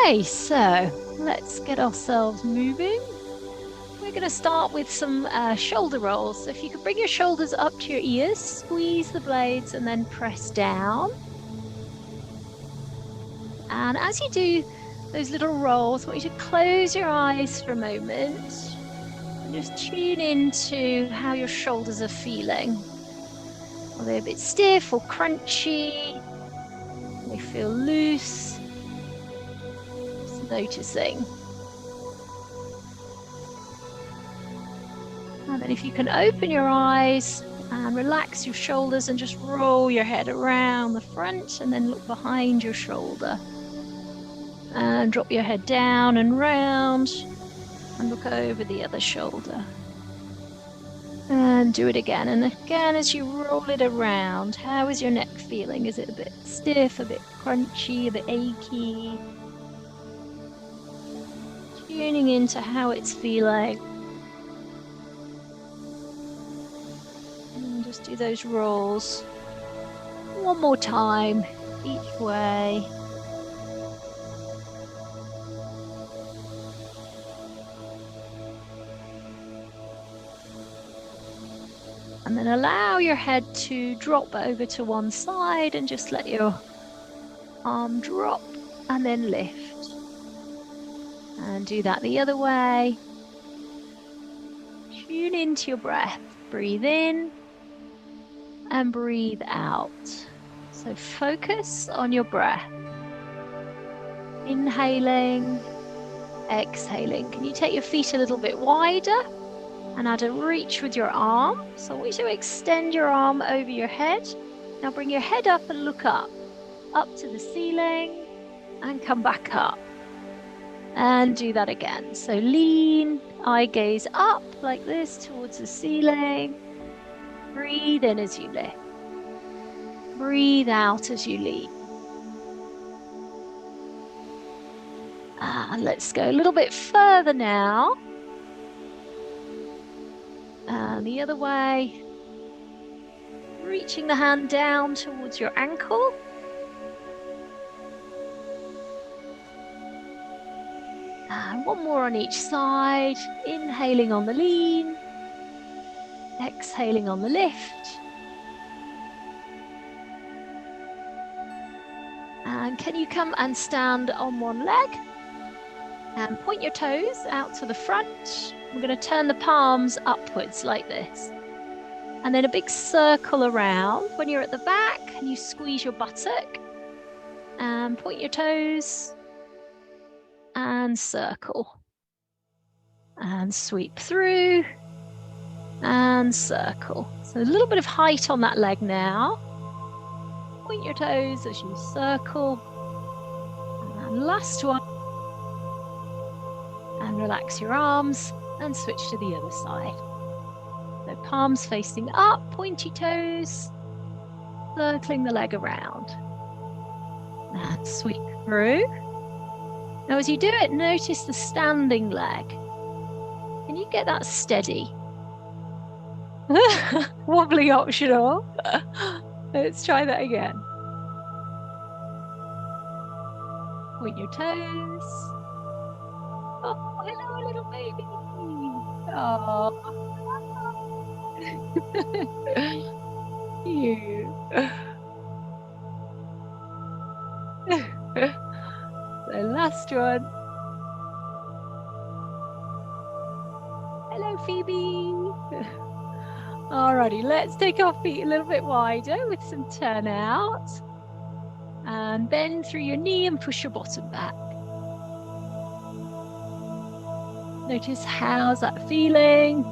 Okay, so let's get ourselves moving. We're going to start with some shoulder rolls. So if you could bring your shoulders up to your ears, squeeze the blades and then press down. And as you do those little rolls, I want you to close your eyes for a moment and just tune into how your shoulders are feeling. Are they a bit stiff or crunchy? Do they feel loose? Just noticing. And then if you can open your eyes and relax your shoulders and just roll your head around the front and then look behind your shoulder. And drop your head down and round and look over the other shoulder. And do it again. And again, as you roll it around, how is your neck feeling? Is it a bit stiff, a bit crunchy, a bit achy? Tuning into how it's feeling. And just do those rolls one more time, each way. And then allow your head to drop over to one side and just let your arm drop and then lift. And do that the other way. Tune into your breath. Breathe in and breathe out. So focus on your breath. Inhaling, exhaling. Can you take your feet a little bit wider? And add a reach with your arm. So I want you to extend your arm over your head. Now bring your head up and look up to the ceiling and come back up. And do that again. So lean, eye gaze up like this towards the ceiling. Breathe in as you lift. Breathe out as you lean. And let's go a little bit further now. And the other way, reaching the hand down towards your ankle. And one more on each side, inhaling on the lean, exhaling on the lift. And can you come and stand on one leg? And point your toes out to the front. We're going to turn the palms upwards like this. And then a big circle around. When you're at the back, you squeeze your buttock. And point your toes. And circle. And sweep through. And circle. So a little bit of height on that leg now. Point your toes as you circle. And last one. And relax your arms and switch to the other side. So palms facing up, pointy toes, circling the leg around. And sweep through. Now as you do it, notice the standing leg. Can you get that steady? Wobbly optional. Let's try that again. Point your toes. Oh, hello, little baby. Oh. You. The last one. Hello, Phoebe. Alrighty, let's take our feet a little bit wider with some turnout. And bend through your knee and push your bottom back. Notice how's that feeling?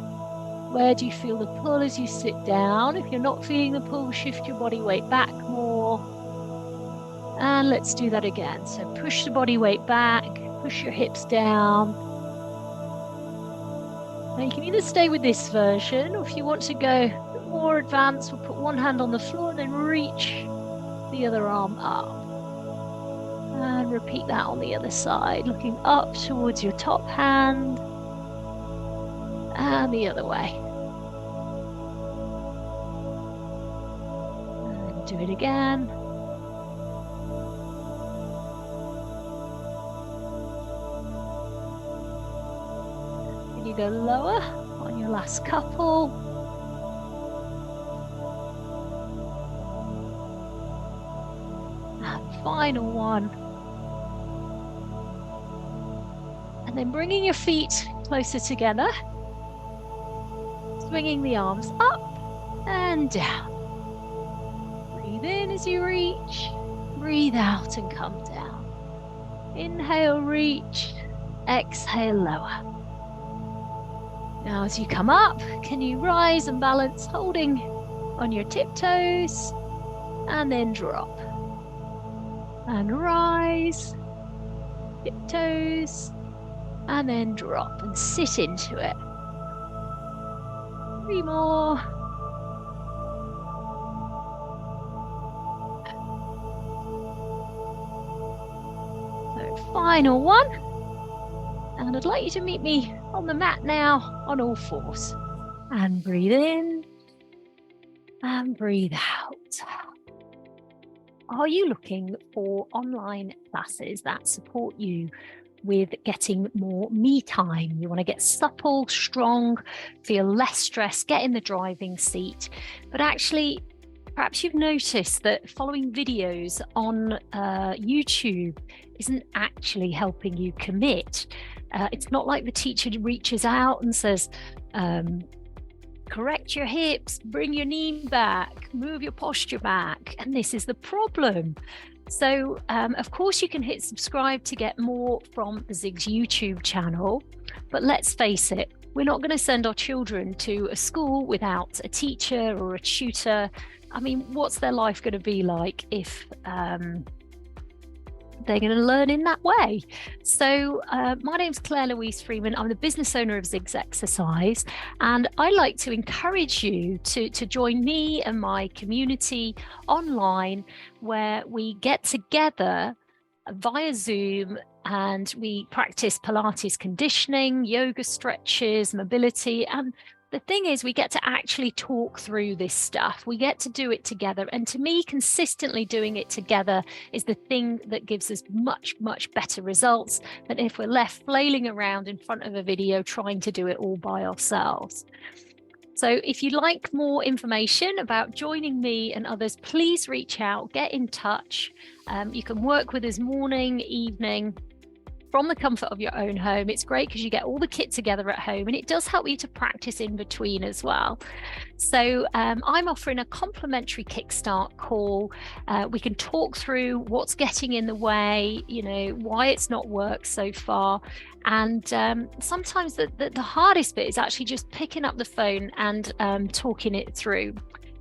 Where do you feel the pull as you sit down? If you're not feeling the pull, shift your body weight back more. And let's do that again. So push the body weight back, push your hips down. Now you can either stay with this version, or if you want to go a bit more advanced, we'll put one hand on the floor and then reach the other arm up. And repeat that on the other side, looking up towards your top hand. And the other way. And do it again. go lower on your last couple. And final one. And then bringing your feet closer together. Swinging the arms up and down. Breathe in as you reach. Breathe out and come down. Inhale, reach. Exhale, lower. Now as you come up, can you rise and balance, holding on your tiptoes, and then drop. And rise, tiptoes, and then drop and sit into it. 3 more. So final one. And I'd like you to meet me on the mat now on all fours. And breathe in and breathe out. Are you looking for online classes that support you with getting more me time? You want to get supple, strong, feel less stressed, get in the driving seat. But actually, perhaps you've noticed that following videos on YouTube isn't actually helping you commit. It's not like the teacher reaches out and says, correct your hips, bring your knee back, move your posture back. And this is the problem. So, of course, you can hit subscribe to get more from the Zigs YouTube channel. But let's face it, we're not going to send our children to a school without a teacher or a tutor. I mean, what's their life going to be like if they're going to learn in that way? So my name's Claire Louise Freeman. I'm the business owner of Zigs Exercise, and I like to encourage you to join me and my community online, where we get together via Zoom and we practice Pilates conditioning, yoga stretches, mobility. And the thing is, we get to actually talk through this stuff. We get to do it together. And to me, consistently doing it together is the thing that gives us much, much better results than if we're left flailing around in front of a video trying to do it all by ourselves. So if you'd like more information about joining me and others, please reach out, get in touch. You can work with us morning, evening, from the comfort of your own home. It's great because you get all the kit together at home, and it does help you to practice in between as well. So I'm offering a complimentary kickstart call. We can talk through what's getting in the way, you know, why it's not worked so far. And sometimes the hardest bit is actually just picking up the phone and talking it through.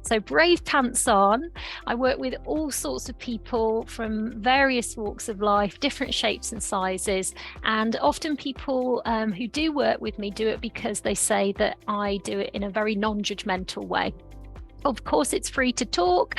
So brave pants on. I work with all sorts of people from various walks of life, different shapes and sizes. And often people who do work with me do it because they say that I do it in a very non-judgmental way. Of course, it's free to talk,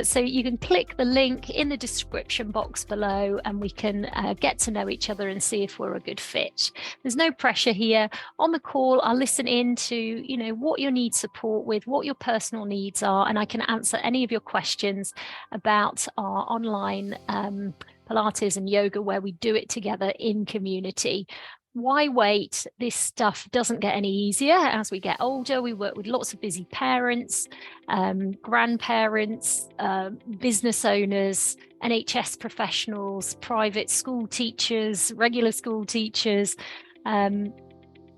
so you can click the link in the description box below and we can get to know each other and see if we're a good fit. There's no pressure here. On the call, I'll listen in to, you know, what you need support with, what your personal needs are, and I can answer any of your questions about our online Pilates and yoga, where we do it together in community. Why wait? This stuff doesn't get any easier as we get older. We work with lots of busy parents, grandparents, business owners, NHS professionals, private school teachers, regular school teachers.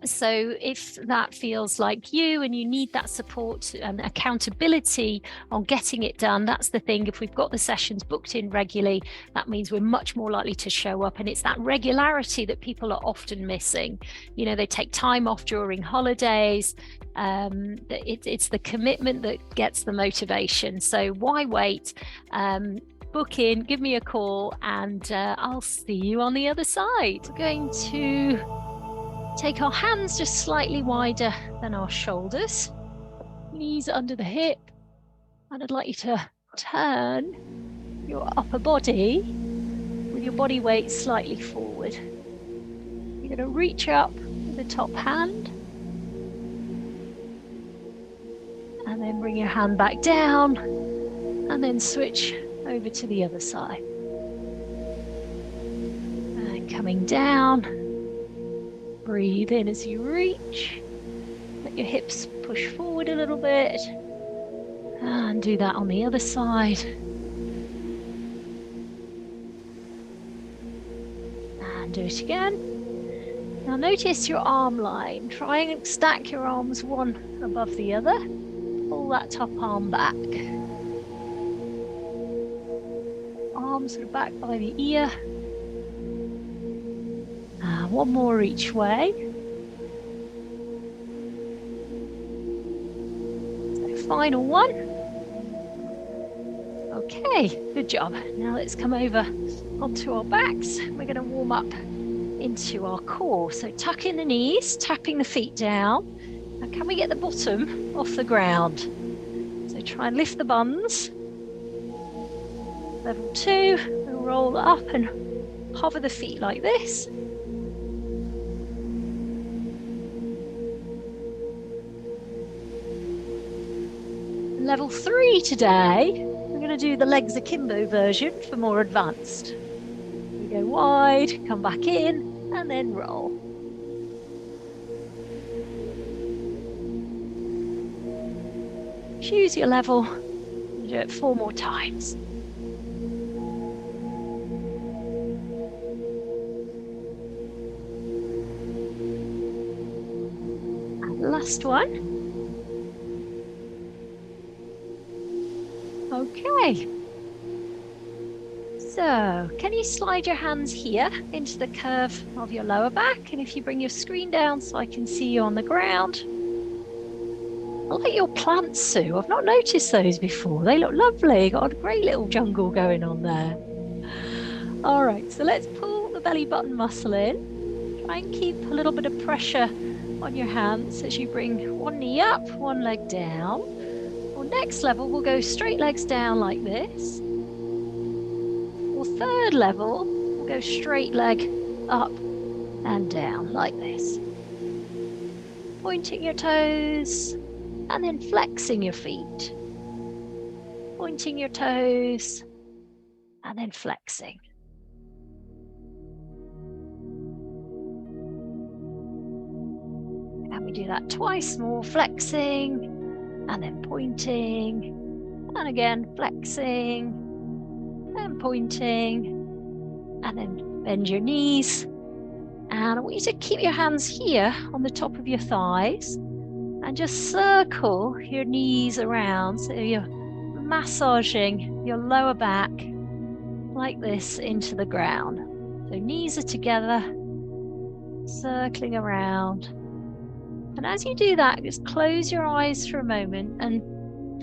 So if that feels like you and you need that support and accountability on getting it done, that's the thing. If we've got the sessions booked in regularly, that means we're much more likely to show up. And it's that regularity that people are often missing. You know, they take time off during holidays. It's the commitment that gets the motivation. So why wait? Book in, give me a call, and I'll see you on the other side. We're going to take our hands just slightly wider than our shoulders, knees under the hip, and I'd like you to turn your upper body with your body weight slightly forward. You're going to reach up with the top hand, and then bring your hand back down, and then switch over to the other side. And coming down, Breathe in as you reach. Let your hips push forward a little bit. And do that on the other side. And do it again. Now notice your arm line. Try and stack your arms one above the other. Pull that top arm back. Arms sort of back by the ear. One more each way. So final one. Okay, good job. Now let's come over onto our backs. We're going to warm up into our core. So tuck in the knees, tapping the feet down. And can we get the bottom off the ground? So try and lift the buns. Level 2, we'll roll up and hover the feet like this. Level 3 today, we're going to do the legs akimbo version for more advanced. We go wide, come back in, and then roll. Choose your level, and do it 4 more times. And last one. Okay, so can you slide your hands here into the curve of your lower back? And if you bring your screen down so I can see you on the ground. I like your plants, Sue. I've not noticed those before. They look lovely. Got a great little jungle going on there. All right, so let's pull the belly button muscle in. Try and keep a little bit of pressure on your hands as you bring one knee up, one leg down. Next level, we'll go straight legs down like this. Or third level, we'll go straight leg up and down like this. Pointing your toes and then flexing your feet. Pointing your toes and then flexing. And we do that twice more, flexing. And then pointing, and again flexing, and pointing, and then bend your knees. And I want you to keep your hands here on the top of your thighs and just circle your knees around. So you're massaging your lower back like this into the ground. So knees are together, circling around. And as you do that, just close your eyes for a moment and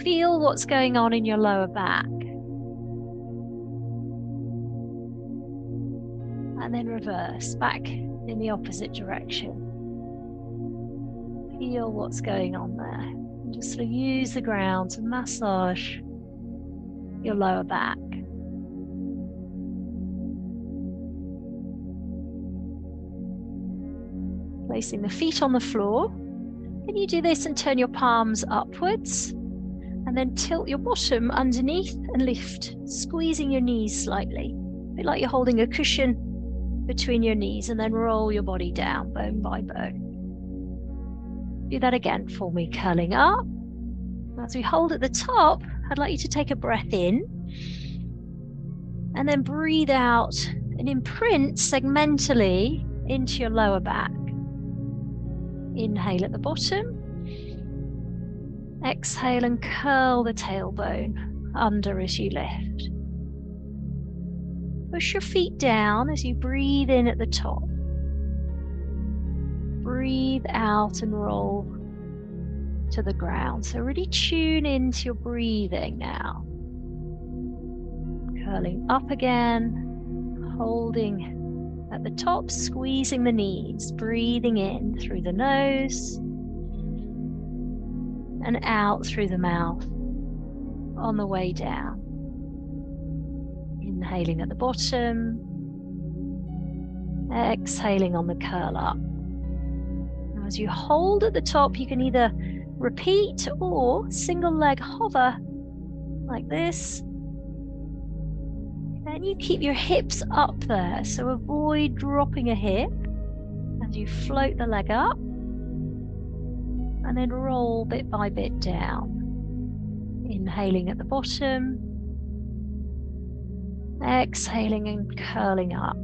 feel what's going on in your lower back. And then reverse back in the opposite direction. Feel what's going on there. And just sort of use the ground to massage your lower back. Placing the feet on the floor. Can you do this and turn your palms upwards? And then tilt your bottom underneath and lift, squeezing your knees slightly. A bit like you're holding a cushion between your knees, and then roll your body down, bone by bone. Do that again for me, curling up. As we hold at the top, I'd like you to take a breath in. And then breathe out and imprint segmentally into your lower back. Inhale at the bottom. Exhale and curl the tailbone under as you lift. Push your feet down as you breathe in at the top. Breathe out and roll to the ground. So really tune into your breathing now. Curling up again, holding at the top, squeezing the knees, breathing in through the nose and out through the mouth on the way down. Inhaling at the bottom, exhaling on the curl up. Now as you hold at the top, you can either repeat or single leg hover like this. Then you keep your hips up there, so avoid dropping a hip as you float the leg up and then roll bit by bit down. Inhaling at the bottom, exhaling and curling up.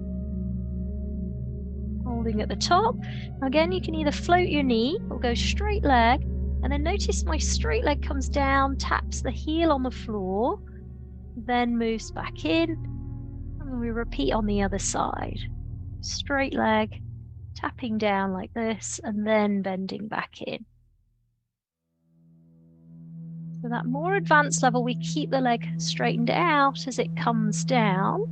Holding at the top. Again, you can either float your knee or go straight leg, and then notice my straight leg comes down, taps the heel on the floor, then moves back in, and we repeat on the other side. Straight leg, tapping down like this, and then bending back in. So that more advanced level, we keep the leg straightened out as it comes down.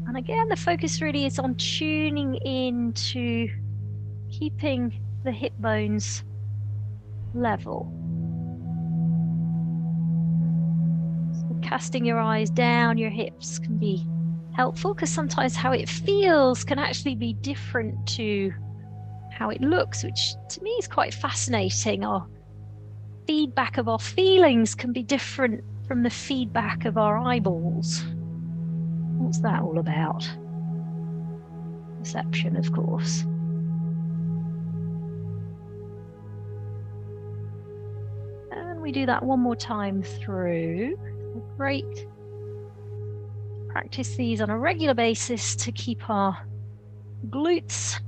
And again, the focus really is on tuning into keeping the hip bones level. So casting your eyes down your hips can be helpful, because sometimes how it feels can actually be different to how it looks, which to me is quite fascinating. Our feedback of our feelings can be different from the feedback of our eyeballs. What's that all about? Perception, of course. And we do that one more time through. Great. Practice these on a regular basis to keep our glutes,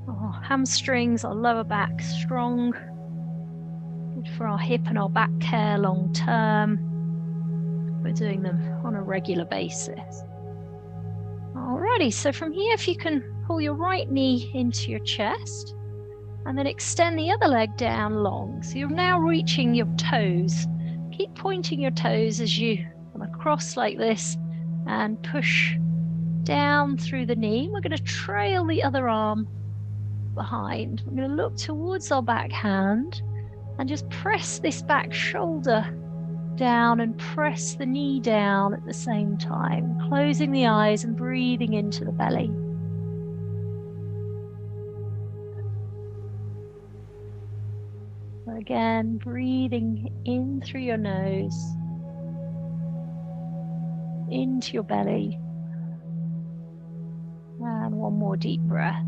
our hamstrings, our lower back strong. Good for our hip and our back care long term. We're doing them on a regular basis. Alrighty, so from here, if you can pull your right knee into your chest and then extend the other leg down long. So you're now reaching your toes. Keep pointing your toes as you come across like this and push down through the knee. We're going to trail the other arm behind. We're going to look towards our back hand and just press this back shoulder down and press the knee down at the same time, closing the eyes and breathing into the belly. So again, breathing in through your nose, into your belly, and one more deep breath.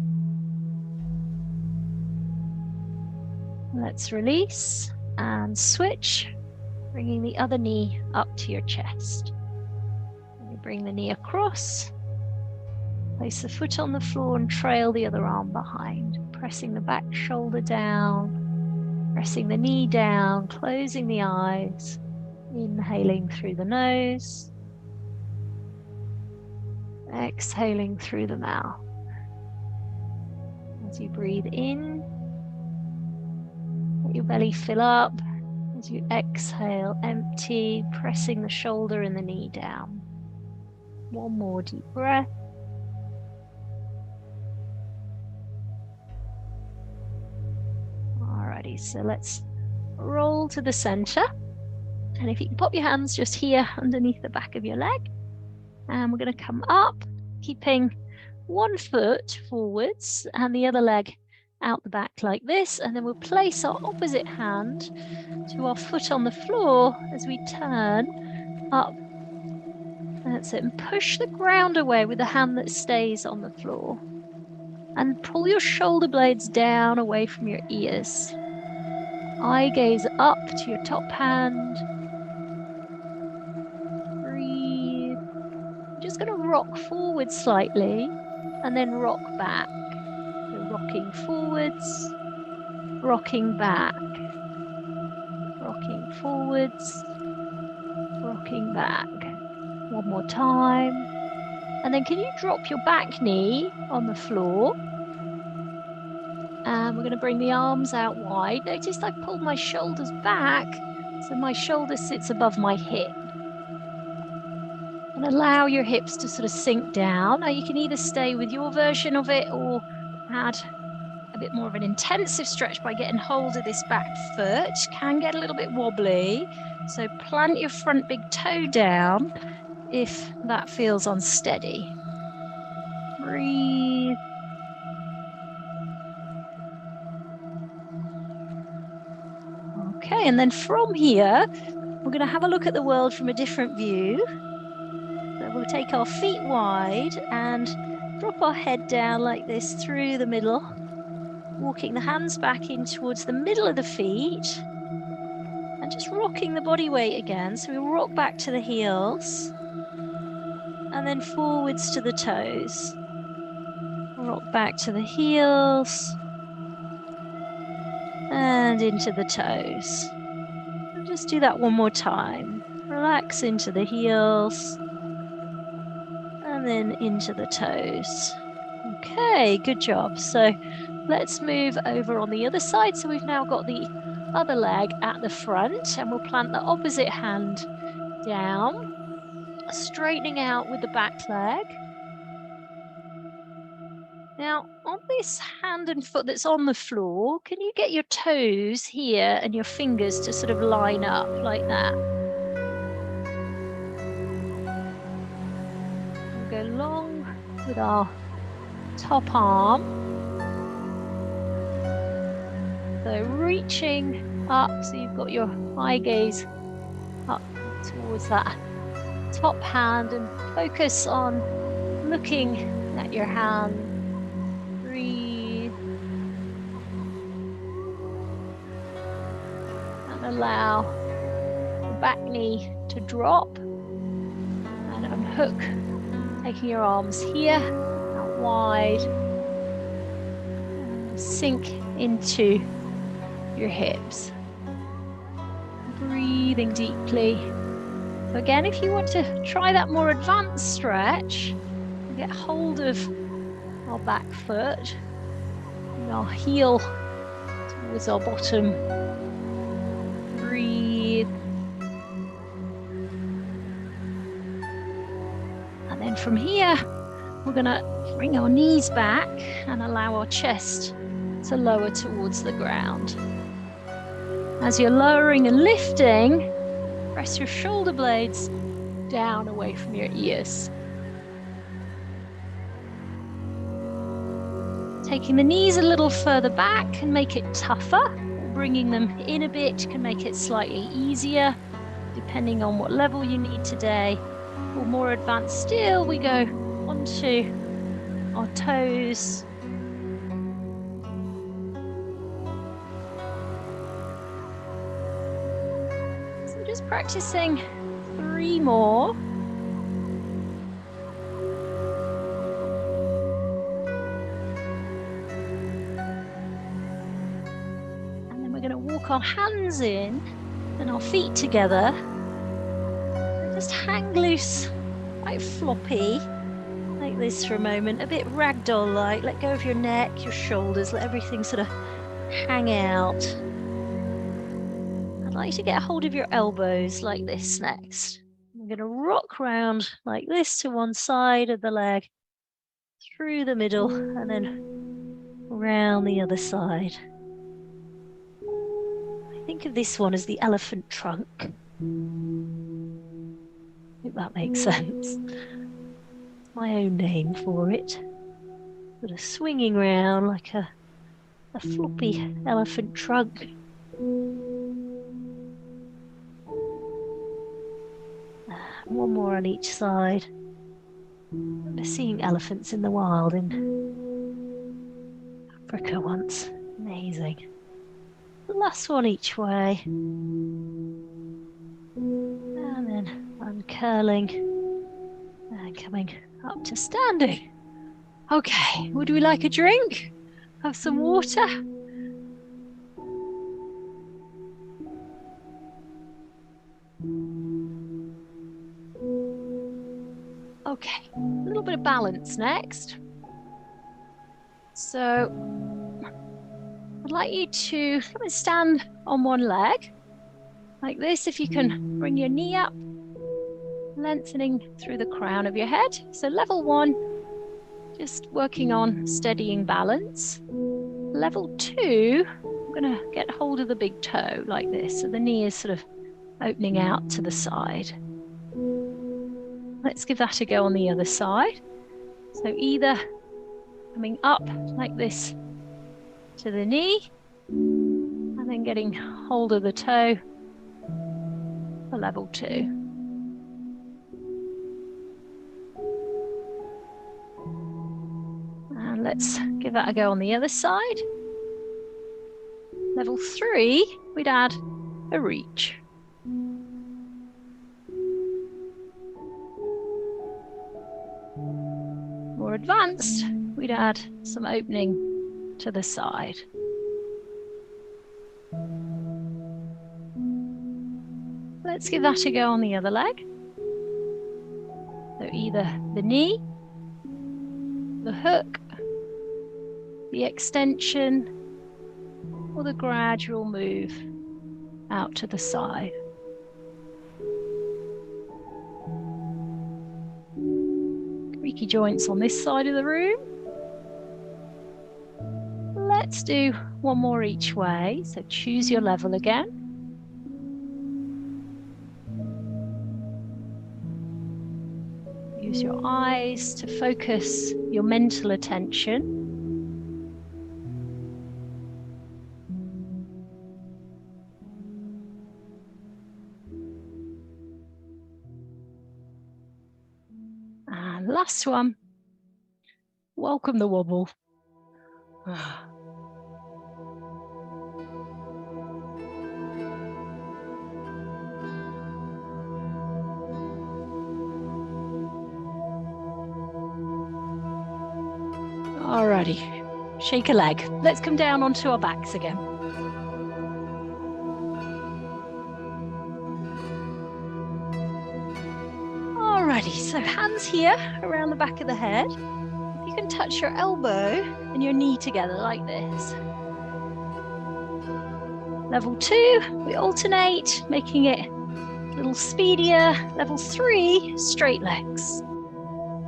Let's release and switch, bringing the other knee up to your chest. And you bring the knee across, place the foot on the floor and trail the other arm behind, pressing the back shoulder down, pressing the knee down, closing the eyes, inhaling through the nose, exhaling through the mouth. As you breathe in, let your belly fill up. As you exhale, empty, pressing the shoulder and the knee down. One more deep breath. Alrighty, so let's roll to the center. And if you can pop your hands just here underneath the back of your leg. And we're going to come up, keeping one foot forwards and the other leg out the back like this. And then we'll place our opposite hand to our foot on the floor as we turn up. That's it. And push the ground away with the hand that stays on the floor. And pull your shoulder blades down away from your ears. Eye gaze up to your top hand. Breathe. I'm just going to rock forward slightly and then rock back. So rocking forwards, rocking back. Rocking forwards, rocking back. One more time. And then can you drop your back knee on the floor? And we're going to bring the arms out wide. Notice I pulled my shoulders back, so my shoulder sits above my hip. And allow your hips to sort of sink down. Now you can either stay with your version of it or add a bit more of an intensive stretch by getting hold of this back foot. Can get a little bit wobbly, so plant your front big toe down if that feels unsteady. Breathe. Okay, and then from here, we're going to have a look at the world from a different view. So we'll take our feet wide and drop our head down like this through the middle, walking the hands back in towards the middle of the feet, and just rocking the body weight again. So we rock back to the heels, and then forwards to the toes. Rock back to the heels, and into the toes. And just do that one more time. Relax into the heels, and then into the toes. Okay, good job. So let's move over on the other side. So we've now got the other leg at the front, and we'll plant the opposite hand down, straightening out with the back leg. Now, on this hand and foot that's on the floor, can you get your toes here and your fingers to sort of line up like that? We'll go long with our top arm. So reaching up, so you've got your eye gaze up towards that top hand, and focus on looking at your hand. Breathe. And allow the back knee to drop and unhook, taking your arms here, out wide, and sink into your hips. Breathing deeply. So again, if you want to try that more advanced stretch, get hold of our back foot and our heel towards our bottom. Breathe. And then from here, we're going to bring our knees back and allow our chest to lower towards the ground. As you're lowering and lifting, press your shoulder blades down away from your ears. Taking the knees a little further back can make it tougher. Bringing them in a bit can make it slightly easier, depending on what level you need today. Or more advanced still, we go onto our toes. So just practicing 3 more. Our hands in and our feet together, and just hang loose, quite floppy, like this for a moment, a bit ragdoll-like. Let go of your neck, your shoulders, let everything sort of hang out. I'd like you to get a hold of your elbows like this next. I'm going to rock round like this to one side of the leg, through the middle, and then round the other side. Think of this one as the elephant trunk. I think that makes sense. It's my own name for it. Sort of swinging around like a floppy elephant trunk. One more on each side. I remember seeing elephants in the wild in Africa once. Amazing. Last one each way. And then uncurling and coming up to standing. Okay, would we like a drink? Have some water? Okay, a little bit of balance next. So I'd like you to come and stand on one leg, like this. If you can bring your knee up, lengthening through the crown of your head. So level 1, just working on steadying balance. Level 2, I'm gonna get hold of the big toe like this. So the knee is sort of opening out to the side. Let's give that a go on the other side. So either coming up like this to the knee, and then getting hold of the toe for level 2. Let's give that a go on the other side. Level 3, we'd add a reach. More advanced, we'd add some opening to the side. Let's give that a go on the other leg. So either the knee, the hook, the extension, or the gradual move out to the side. Creaky joints on this side of the room. Let's do one more each way. So choose your level again. Use your eyes to focus your mental attention. And last one, welcome the wobble. Alrighty, shake a leg. Let's come down onto our backs again. Alrighty, so hands here around the back of the head. If you can touch your elbow and your knee together like this. Level 2, we alternate, making it a little speedier. Level 3, straight legs.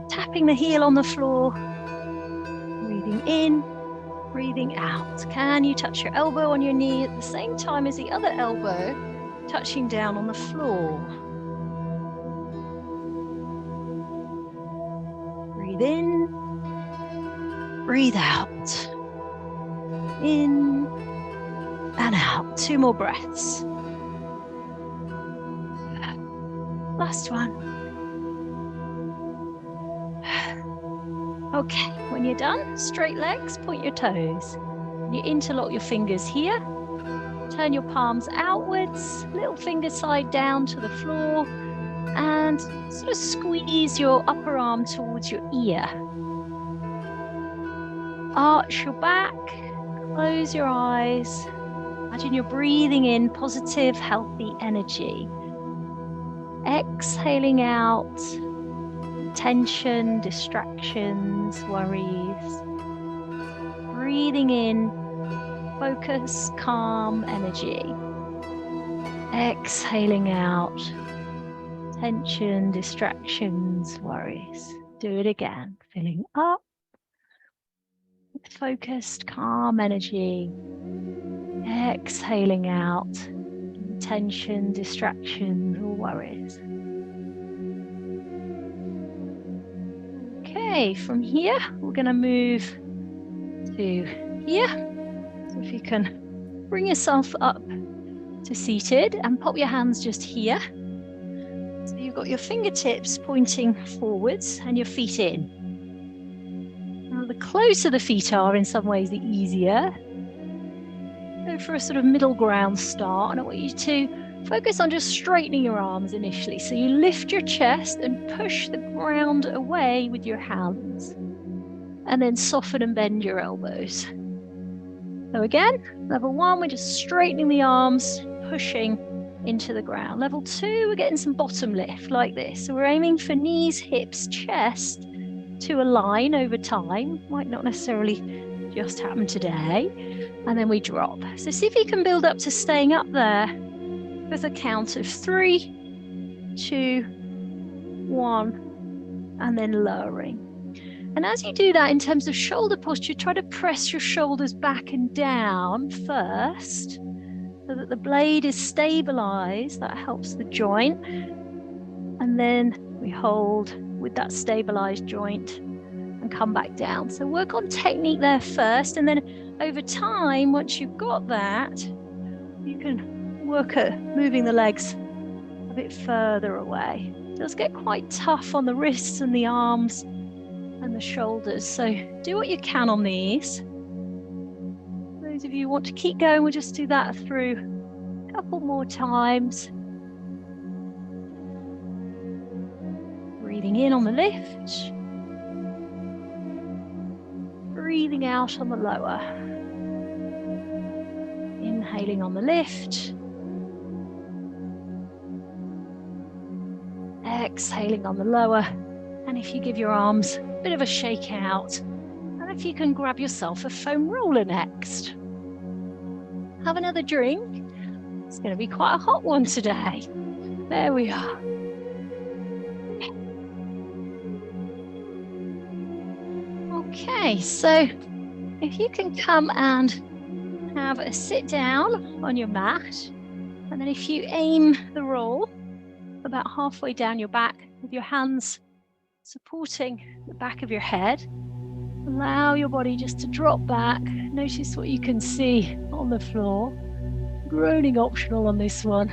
Tapping the heel on the floor. Breathing in, breathing out. Can you touch your elbow on your knee at the same time as the other elbow touching down on the floor? Breathe in, breathe out. In and out. 2 more breaths. Last one. Okay, when you're done, straight legs, point your toes. You interlock your fingers here. Turn your palms outwards, little finger side down to the floor, and sort of squeeze your upper arm towards your ear. Arch your back, close your eyes. Imagine you're breathing in positive, healthy energy. Exhaling out tension, distractions, worries. Breathing in focus, calm energy. Exhaling out tension, distractions, worries. Do it again. Filling up with focused, calm energy. Exhaling out tension, distractions, or worries. Okay, from here, we're going to move to here. So if you can bring yourself up to seated and pop your hands just here. So you've got your fingertips pointing forwards and your feet in. Now, the closer the feet are, in some ways, the easier. Go for a sort of middle ground start, and I want you to focus on just straightening your arms initially. So you lift your chest and push the ground away with your hands, and then soften and bend your elbows. So again, level 1, we're just straightening the arms, pushing into the ground. Level 2, we're getting some bottom lift like this. So we're aiming for knees, hips, chest to align over time. Might not necessarily just happen today. And then we drop. So see if you can build up to staying up there with a count of 3, 2, 1, and then lowering. And as you do that, in terms of shoulder posture, try to press your shoulders back and down first so that the blade is stabilized. That helps the joint. And then we hold with that stabilized joint and come back down. So work on technique there first, and then over time, once you've got that, you can work at moving the legs a bit further away. It does get quite tough on the wrists and the arms and the shoulders. So do what you can on these. Those of you who want to keep going, we'll just do that through a couple more times. Breathing in on the lift. Breathing out on the lower. Inhaling on the lift. Exhaling on the lower. And if you give your arms a bit of a shake out, and if you can grab yourself a foam roller next. Have another drink. It's going to be quite a hot one today. There we are. Okay, so if you can come and have a sit down on your mat, and then if you aim the roll about halfway down your back with your hands supporting the back of your head, allow your body just to drop back. Notice what you can see on the floor. Groaning optional on this one,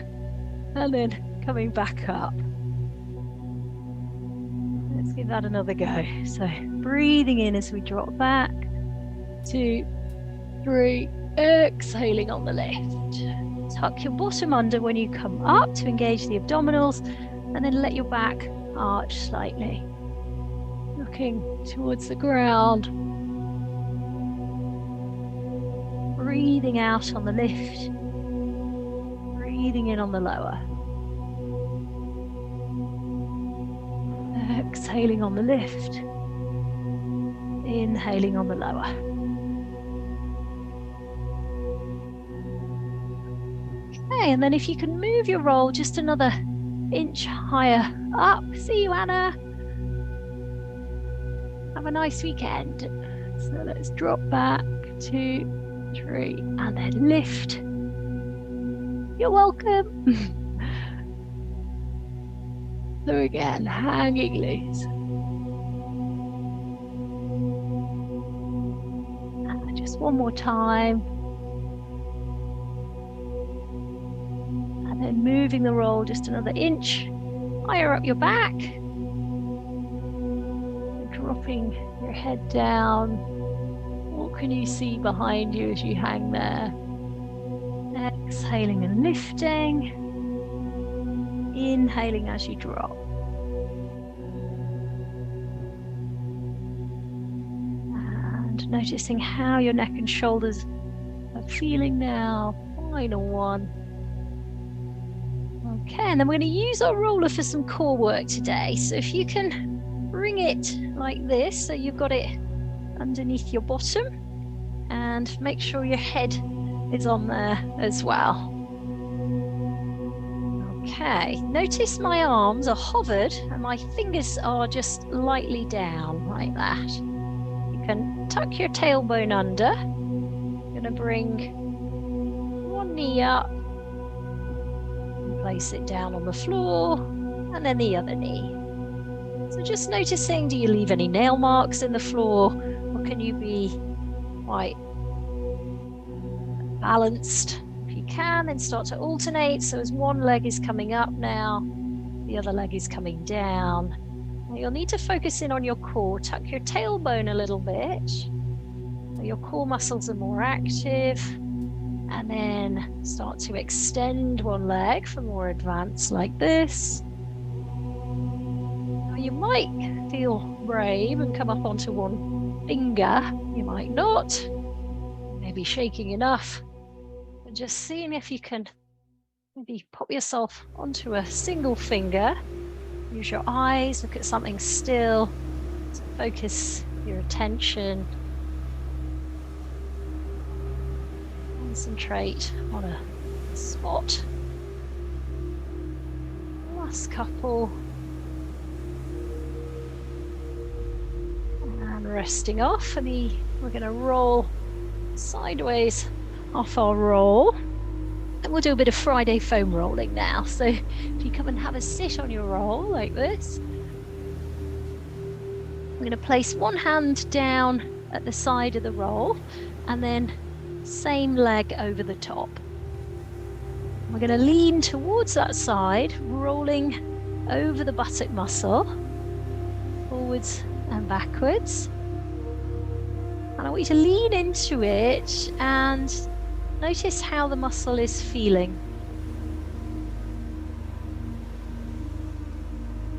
and then coming back up. Let's give that another go. So breathing in as we drop back. 2, 3, exhaling on the left. Tuck your bottom under when you come up to engage the abdominals, and then let your back arch slightly. Looking towards the ground. Breathing out on the lift. Breathing in on the lower. Exhaling on the lift. Inhaling on the lower. Okay, and then if you can move your roll just another inch higher up. See you, Anna. Have a nice weekend. So let's drop back, 2, 3, and then lift. You're welcome. So again, hanging loose. And just one more time. And then moving the roll just another inch higher up your back. Dropping your head down. What can you see behind you as you hang there? Exhaling and lifting. Inhaling as you drop. And noticing how your neck and shoulders are feeling now. Final one. Okay, and then we're going to use our roller for some core work today. So if you can bring it like this, so you've got it underneath your bottom, and make sure your head is on there as well. Okay, notice my arms are hovered and my fingers are just lightly down like that. You can tuck your tailbone under. I'm going to bring one knee up and place it down on the floor, and then the other knee. So just noticing, do you leave any nail marks in the floor, or can you be quite balanced? If you can, then start to alternate. So as one leg is coming up now, the other leg is coming down. Now you'll need to focus in on your core. Tuck your tailbone a little bit so your core muscles are more active, and then start to extend one leg for more advance like this. Now you might feel brave and come up onto one finger. You might not. Maybe shaking enough. And just seeing if you can maybe pop yourself onto a single finger. Use your eyes, look at something still, focus your attention. Concentrate on a spot. Last couple. And resting off, and we're going to roll sideways off our roll, and we'll do a bit of Friday foam rolling now. So if you come and have a sit on your roll like this, I'm going to place one hand down at the side of the roll, and then same leg over the top. We're going to lean towards that side, rolling over the buttock muscle, forwards and backwards. And I want you to lean into it and notice how the muscle is feeling.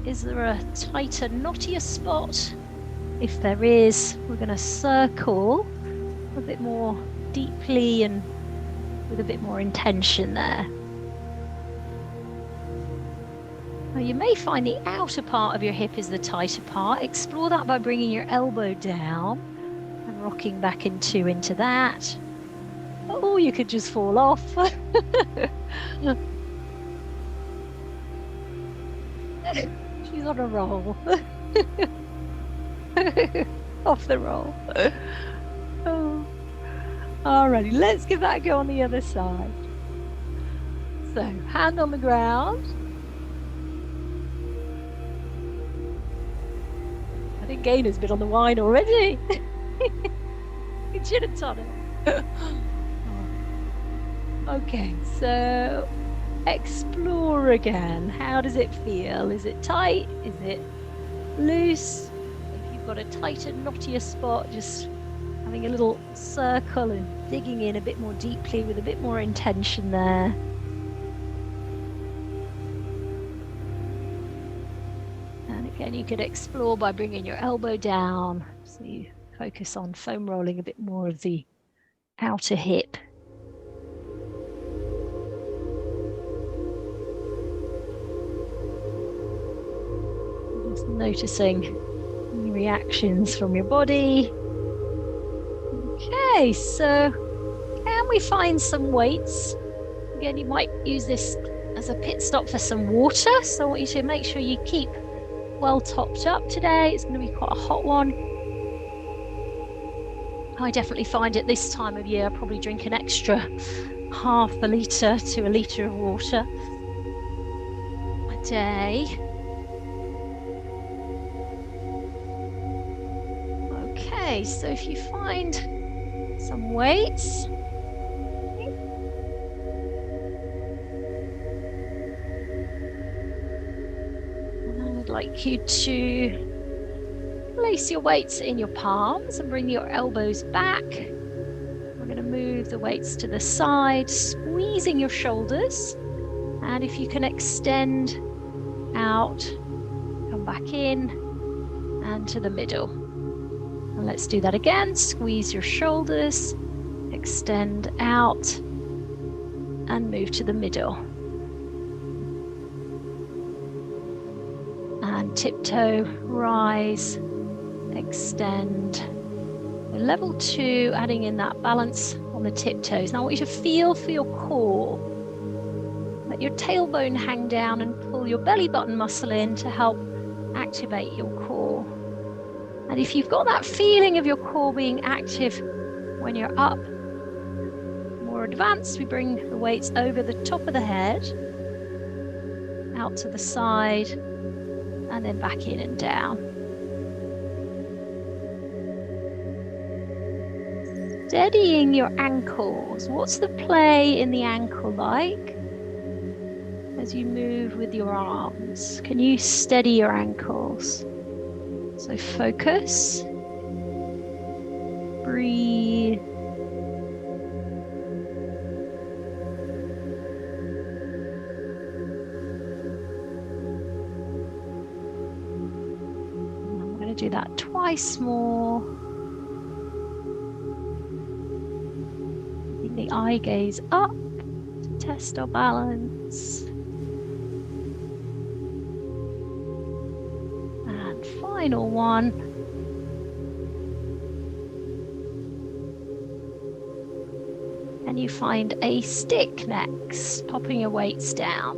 Is there a tighter, knottier spot? If there is, we're going to circle a bit more deeply and with a bit more intention there. Now you may find the outer part of your hip is the tighter part. Explore that by bringing your elbow down and rocking back into that. Or you could just fall off. She's on a roll. Off the roll. Oh. Alrighty, let's give that a go on the other side. So, hand on the ground. I think Gainer's been on the wine already. Gin and tonic. Okay, so explore again. How does it feel? Is it tight? Is it loose? If you've got a tighter, knottier spot, just having a little circle and digging in a bit more deeply with a bit more intention there. And again, you could explore by bringing your elbow down. So you focus on foam rolling a bit more of the outer hip. Just noticing any reactions from your body. Okay, so can we find some weights? Again, you might use this as a pit stop for some water. So I want you to make sure you keep well topped up today. It's going to be quite a hot one. I definitely find it this time of year, I probably drink an extra half a litre to a litre of water a day. Okay, so if you find some weights, I'd like you to place your weights in your palms and bring your elbows back. We're going to move the weights to the side, squeezing your shoulders. And if you can extend out, come back in and to the middle. And let's do that again. Squeeze your shoulders, extend out and move to the middle. And tiptoe, rise, extend. Level 2, adding in that balance on the tiptoes. Now I want you to feel for your core. Let your tailbone hang down and pull your belly button muscle in to help activate your core. And if you've got that feeling of your core being active when you're up, more advanced, we bring the weights over the top of the head, out to the side, and then back in and down. Steadying your ankles. What's the play in the ankle like as you move with your arms? Can you steady your ankles? So focus, breathe. I'm going to do that twice more. Keep the eye gaze up to test our balance. Final one. And you find a stick next, popping your weights down.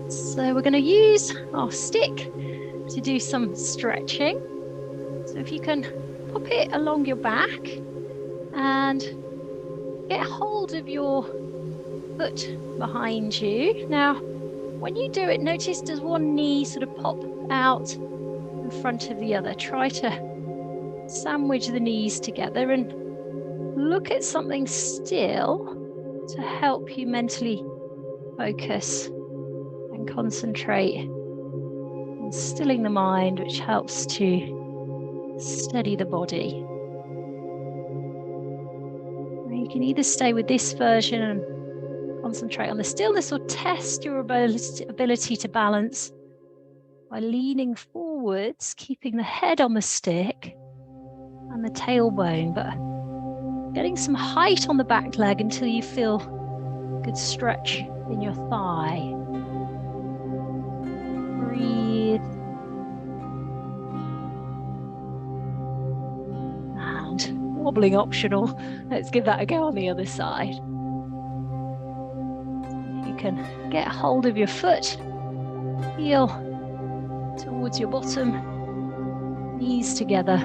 So we're going to use our stick to do some stretching. So if you can pop it along your back and get hold of your foot behind you. Now, when you do it, notice does one knee sort of pop out in front of the other. Try to sandwich the knees together and look at something still to help you mentally focus and concentrate on and stilling the mind, which helps to steady the body. You can either stay with this version and concentrate on the stillness, or test your ability to balance by leaning forwards, keeping the head on the stick and the tailbone, but getting some height on the back leg until you feel good stretch in your thigh. Breathe. And wobbling optional. Let's give that a go on the other side. You can get hold of your foot, heel towards your bottom, knees together,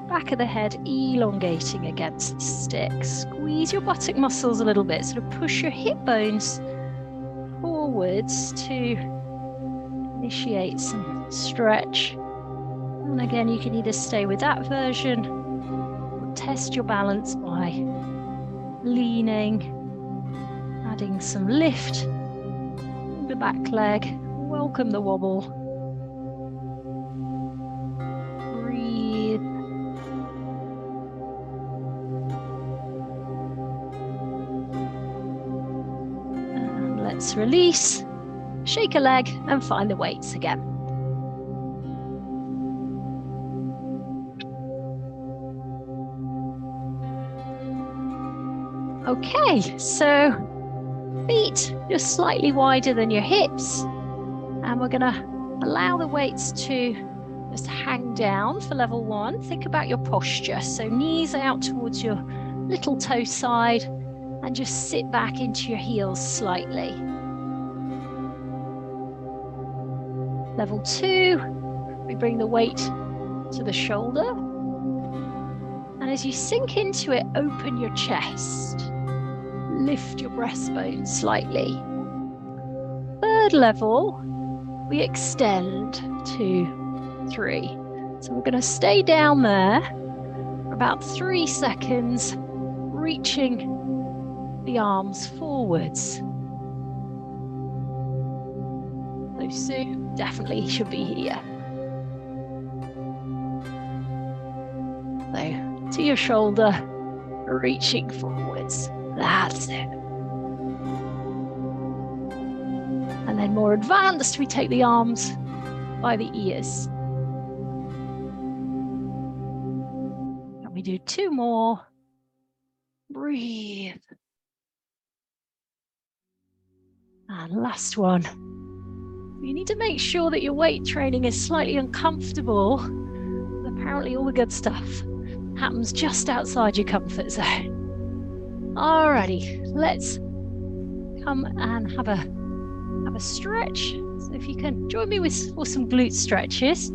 back of the head elongating against the stick. Squeeze your buttock muscles a little bit, sort of push your hip bones forwards to initiate some stretch. And again, you can either stay with that version or test your balance by leaning, adding some lift in the back leg. Welcome the wobble. Breathe. And let's release. Shake a leg and find the weights again. Okay, so feet just slightly wider than your hips, and we're going to allow the weights to just hang down for level 1. Think about your posture, so knees out towards your little toe side and just sit back into your heels slightly. Level 2, we bring the weight to the shoulder, and as you sink into it, open your chest. Lift your breastbone slightly. Third level, we extend 2, 3. So we're going to stay down there for about 3 seconds, reaching the arms forwards. So Sue definitely should be here. So to your shoulder, reaching forwards. That's it. And then more advanced, we take the arms by the ears. And we do 2 more. Breathe. And last one. You need to make sure that your weight training is slightly uncomfortable. Apparently all the good stuff happens just outside your comfort zone. Alrighty, let's come and have a stretch. So if you can join me for some glute stretches.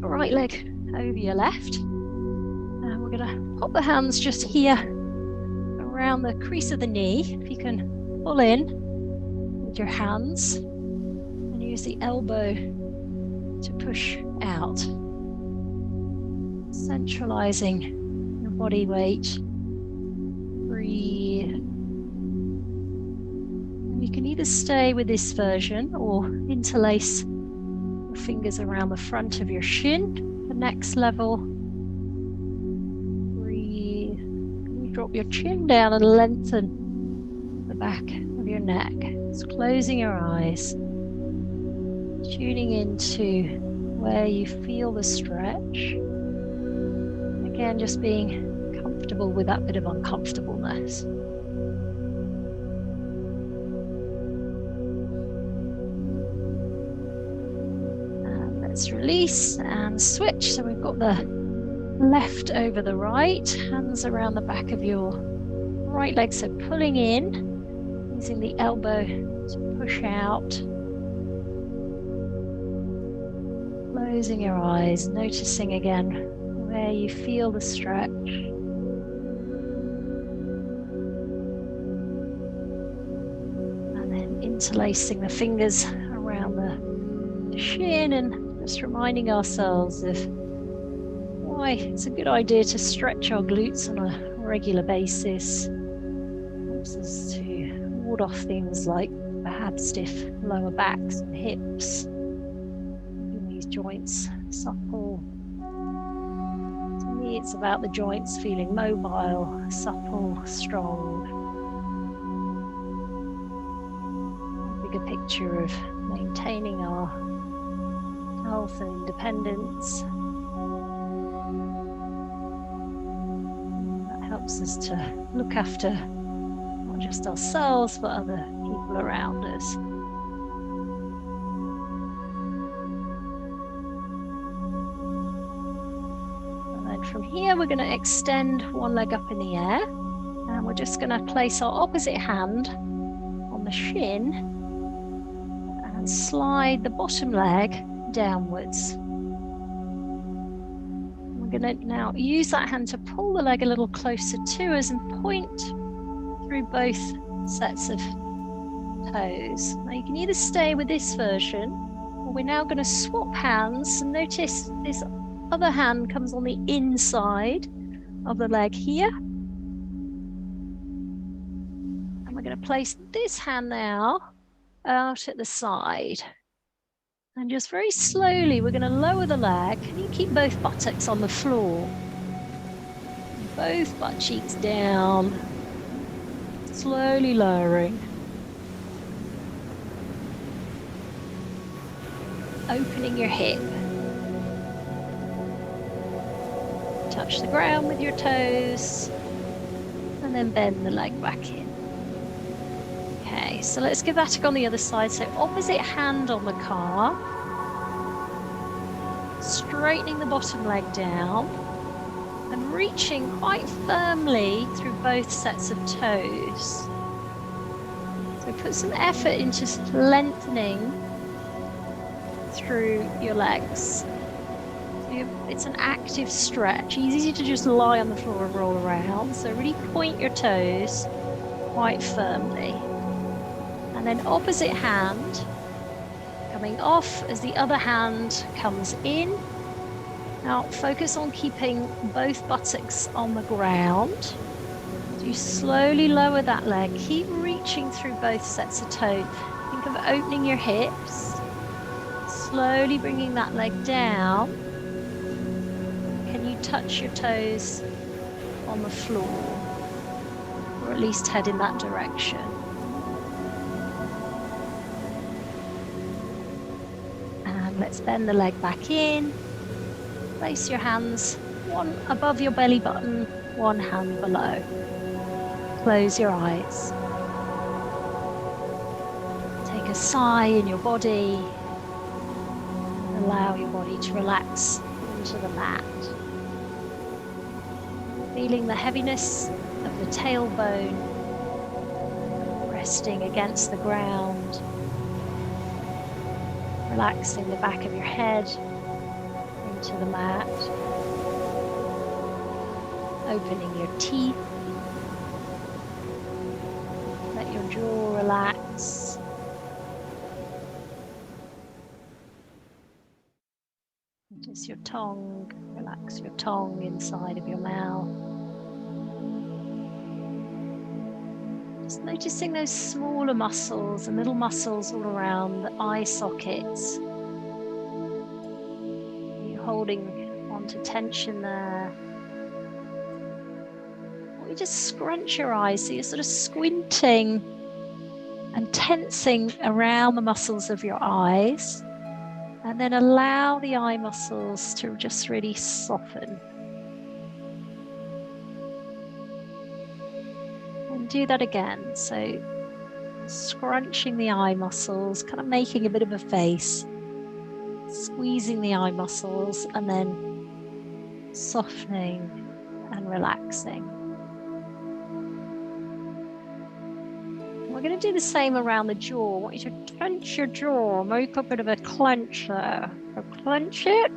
Right leg over your left. And we're going to pop the hands just here around the crease of the knee. If you can pull in with your hands and use the elbow to push out. Centralizing your body weight. Breathe. And you can either stay with this version or interlace your fingers around the front of your shin. The next level. Breathe. You drop your chin down and lengthen the back of your neck. Just closing your eyes. Tuning into where you feel the stretch. Again, just being comfortable with that bit of uncomfortableness. And let's release and switch. So we've got the left over the right, hands around the back of your right leg. So pulling in, using the elbow to push out. Closing your eyes, noticing again where you feel the stretch. And then interlacing the fingers around the shin and just reminding ourselves of why it's a good idea to stretch our glutes on a regular basis. Helps us to ward off things like bad have stiff lower backs and hips. Keeping these joints supple. To me, it's about the joints feeling mobile, supple, strong. A bigger picture of maintaining our health and independence. That helps us to look after not just ourselves, but other people around us. And then from here, we're going to extend one leg up in the air, and we're just going to place our opposite hand on the shin and slide the bottom leg downwards. We're going to now use that hand to pull the leg a little closer to us and point through both sets of toes. Now you can either stay with this version, or we're now going to swap hands. And notice this other hand comes on the inside of the leg here. And we're going to place this hand now out at the side. And just very slowly, we're going to lower the leg. Can you keep both buttocks on the floor? Both butt cheeks down. Slowly lowering. Opening your hip. Touch the ground with your toes. And then bend the leg back in. Okay, so let's give that a go on the other side. So opposite hand on the calf. Straightening the bottom leg down. And reaching quite firmly through both sets of toes. So put some effort into lengthening through your legs. So it's an active stretch, easy to just lie on the floor and roll around. So really point your toes quite firmly. And then opposite hand coming off as the other hand comes in. Now focus on keeping both buttocks on the ground. So you slowly lower that leg. Keep reaching through both sets of toes. Think of opening your hips. Slowly bringing that leg down. Can you touch your toes on the floor? Or at least head in that direction. And let's bend the leg back in. Place your hands, one above your belly button, one hand below. Close your eyes. Take a sigh in your body. Allow your body to relax into the mat. Feeling the heaviness of the tailbone resting against the ground. Relaxing the back of your head into the mat. Opening your teeth. Let your jaw relax. Notice your tongue. Relax your tongue inside of your mouth. Just noticing those smaller muscles and little muscles all around the eye sockets. Holding onto tension there. Or you just scrunch your eyes, so you're sort of squinting and tensing around the muscles of your eyes, and then allow the eye muscles to just really soften. And do that again. So scrunching the eye muscles, kind of making a bit of a face. Squeezing the eye muscles and then softening and relaxing. We're going to do the same around the jaw. I want you to clench your jaw, make a bit of a clench there. So clench it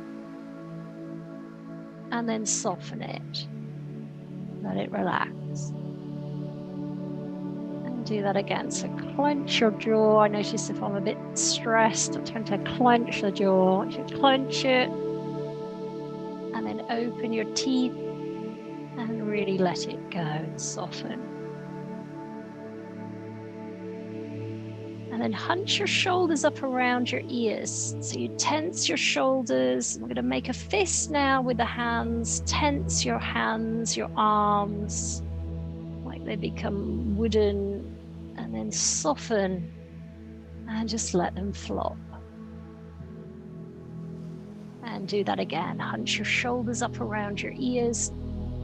and then soften it. Let it relax. Do that again. So clench your jaw. I notice if I'm a bit stressed, I tend to clench the jaw. You clench it and then open your teeth and really let it go and soften. And then hunch your shoulders up around your ears. So you tense your shoulders. We're going to make a fist now with the hands. Tense your hands, your arms, like they become wooden, and then soften and just let them flop. And do that again. Hunch your shoulders up around your ears.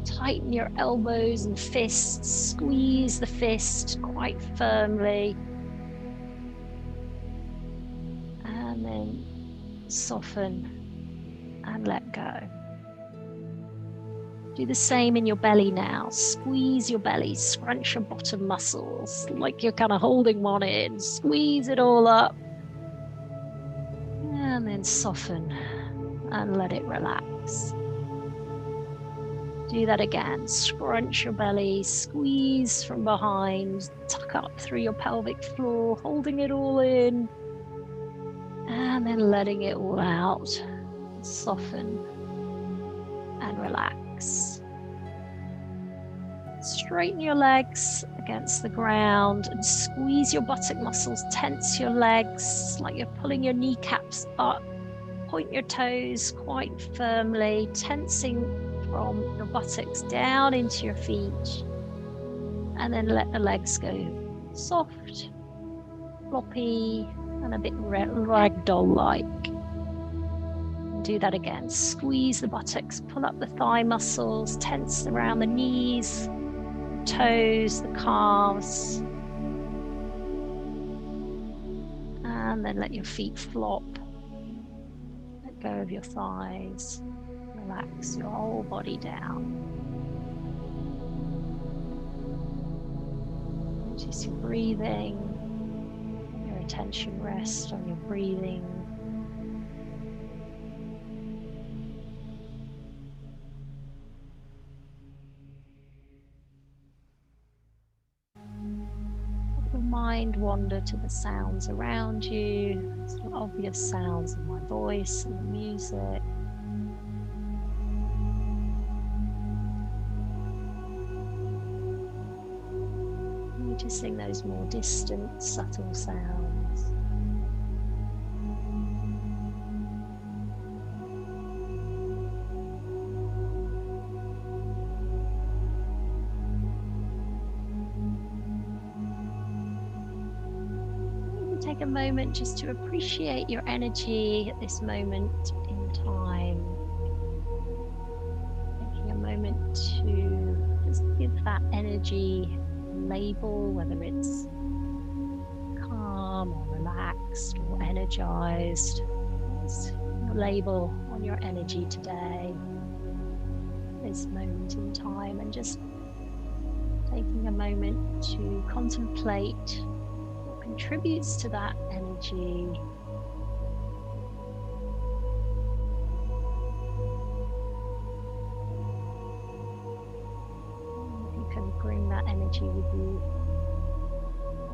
Tighten your elbows and fists. Squeeze the fist quite firmly. And then soften and let go. Do the same in your belly now. Squeeze your belly, scrunch your bottom muscles like you're kind of holding one in. Squeeze it all up. And then soften and let it relax. Do that again. Scrunch your belly, squeeze from behind, tuck up through your pelvic floor, holding it all in. And then letting it all out. Soften and relax. Straighten your legs against the ground and squeeze your buttock muscles. Tense your legs like you're pulling your kneecaps up. Point your toes quite firmly, tensing from your buttocks down into your feet. And then let the legs go soft, floppy, and a bit ragdoll-like. Do that again. Squeeze the buttocks, pull up the thigh muscles, tense around the knees, toes, the calves. And then let your feet flop. Let go of your thighs. Relax your whole body down. Notice your breathing. Your attention rests on your breathing. Let your mind wander to the sounds around you, the obvious sounds of my voice and the music. Noticing those more distant, subtle sounds. Maybe take a moment just to appreciate your energy at this moment in time. Taking a moment to just give that energy label, whether it's calm or relaxed or energized. It's a label on your energy today, this moment in time, and just taking a moment to contemplate what contributes to that energy. Bring that energy with you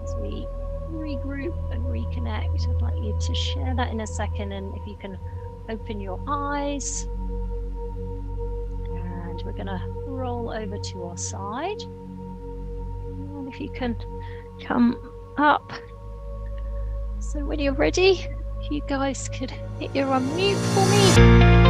as we regroup and reconnect. I'd like you to share that in a second, and if you can open your eyes, and we're going to roll over to our side, and if you can come up. So when you're ready, if you guys could hit your unmute for me.